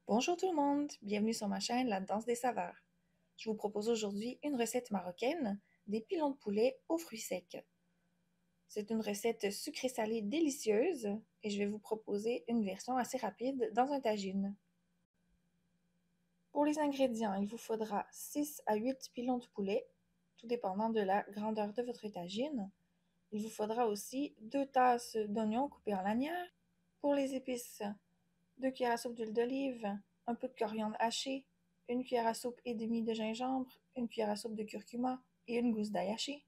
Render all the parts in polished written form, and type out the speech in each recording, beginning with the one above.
Bonjour tout le monde, bienvenue sur ma chaîne La Danse des Saveurs. Je vous propose aujourd'hui une recette marocaine des pilons de poulet aux fruits secs. C'est une recette sucrée-salée délicieuse et je vais vous proposer une version assez rapide dans un tagine. Pour les ingrédients, il vous faudra 6 à 8 pilons de poulet, tout dépendant de la grandeur de votre tagine. Il vous faudra aussi 2 tasses d'oignons coupés en lanières. Pour les épices, 2 cuillères à soupe d'huile d'olive, un peu de coriandre haché, 1 cuillère à soupe et demie de gingembre, 1 cuillère à soupe de curcuma et une gousse d'ail haché.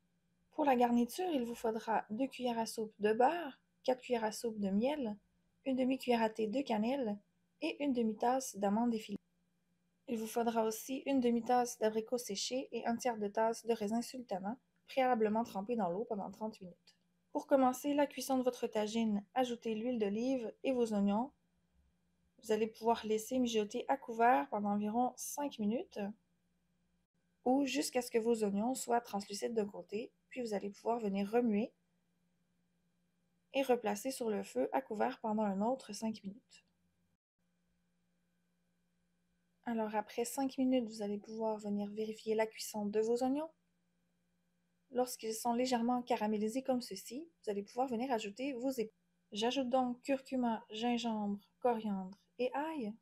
Pour la garniture, il vous faudra 2 cuillères à soupe de beurre, 4 cuillères à soupe de miel, une demi-cuillère à thé de cannelle et une demi-tasse d'amandes effilées. Il vous faudra aussi une demi-tasse d'abricots séchés et un tiers de tasse de raisin sultana, préalablement trempés dans l'eau pendant 30 minutes. Pour commencer la cuisson de votre tagine, ajoutez l'huile d'olive et vos oignons. Vous allez pouvoir laisser mijoter à couvert pendant environ 5 minutes ou jusqu'à ce que vos oignons soient translucides d'un côté, puis vous allez pouvoir venir remuer et replacer sur le feu à couvert pendant un autre 5 minutes. Alors après 5 minutes, vous allez pouvoir venir vérifier la cuisson de vos oignons. Lorsqu'ils sont légèrement caramélisés comme ceci, vous allez pouvoir venir ajouter vos épices. J'ajoute donc curcuma, gingembre, coriandre et ail.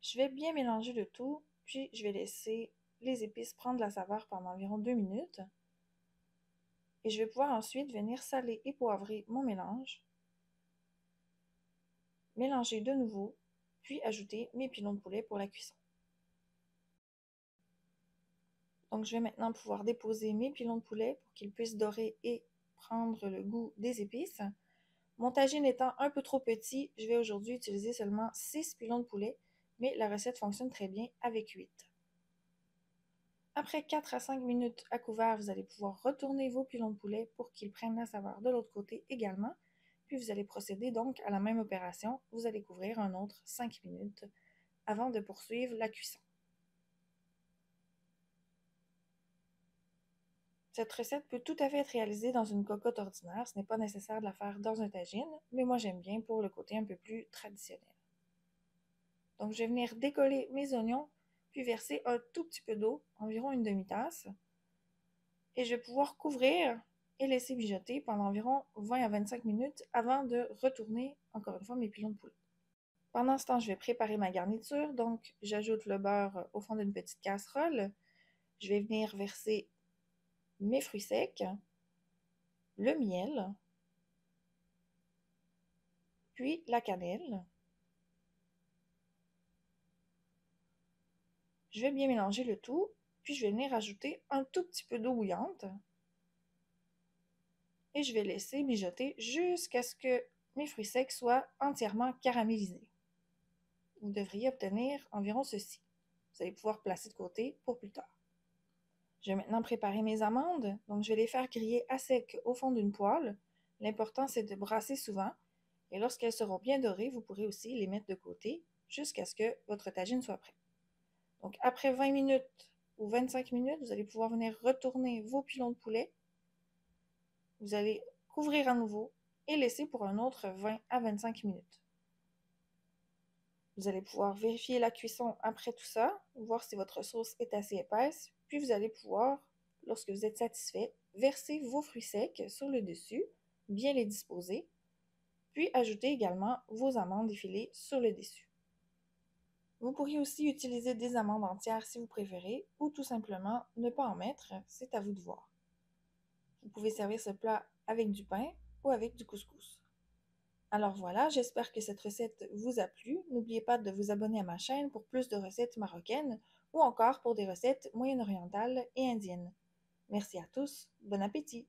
Je vais bien mélanger le tout, puis je vais laisser les épices prendre la saveur pendant environ 2 minutes. Et je vais pouvoir ensuite venir saler et poivrer mon mélange. Mélanger de nouveau, puis ajouter mes pilons de poulet pour la cuisson. Donc je vais maintenant pouvoir déposer mes pilons de poulet pour qu'ils puissent dorer et prendre le goût des épices. Mon tagine étant un peu trop petit, je vais aujourd'hui utiliser seulement 6 pilons de poulet, mais la recette fonctionne très bien avec 8. Après 4 à 5 minutes à couvert, vous allez pouvoir retourner vos pilons de poulet pour qu'ils prennent la saveur de l'autre côté également. Puis vous allez procéder donc à la même opération. Vous allez couvrir un autre 5 minutes avant de poursuivre la cuisson. Cette recette peut tout à fait être réalisée dans une cocotte ordinaire. Ce n'est pas nécessaire de la faire dans un tagine, mais moi j'aime bien pour le côté un peu plus traditionnel. Donc je vais venir décoller mes oignons, puis verser un tout petit peu d'eau, environ une demi-tasse. Et je vais pouvoir couvrir et laisser mijoter pendant environ 20 à 25 minutes avant de retourner encore une fois mes pilons de poulet. Pendant ce temps, je vais préparer ma garniture. Donc, j'ajoute le beurre au fond d'une petite casserole. Je vais venir verser mes fruits secs, le miel, puis la cannelle. Je vais bien mélanger le tout, puis je vais venir ajouter un tout petit peu d'eau bouillante. Et je vais laisser mijoter jusqu'à ce que mes fruits secs soient entièrement caramélisés. Vous devriez obtenir environ ceci. Vous allez pouvoir placer de côté pour plus tard. Je vais maintenant préparer mes amandes. Donc, je vais les faire griller à sec au fond d'une poêle. L'important, c'est de brasser souvent. Et lorsqu'elles seront bien dorées, vous pourrez aussi les mettre de côté jusqu'à ce que votre tagine soit prête. Donc, après 20 minutes ou 25 minutes, vous allez pouvoir venir retourner vos pilons de poulet. Vous allez couvrir à nouveau et laisser pour un autre 20 à 25 minutes. Vous allez pouvoir vérifier la cuisson après tout ça, voir si votre sauce est assez épaisse, puis vous allez pouvoir, lorsque vous êtes satisfait, verser vos fruits secs sur le dessus, bien les disposer, puis ajouter également vos amandes effilées sur le dessus. Vous pourriez aussi utiliser des amandes entières si vous préférez, ou tout simplement ne pas en mettre, c'est à vous de voir. Vous pouvez servir ce plat avec du pain ou avec du couscous. Alors voilà, j'espère que cette recette vous a plu. N'oubliez pas de vous abonner à ma chaîne pour plus de recettes marocaines ou encore pour des recettes moyen-orientales et indiennes. Merci à tous, bon appétit!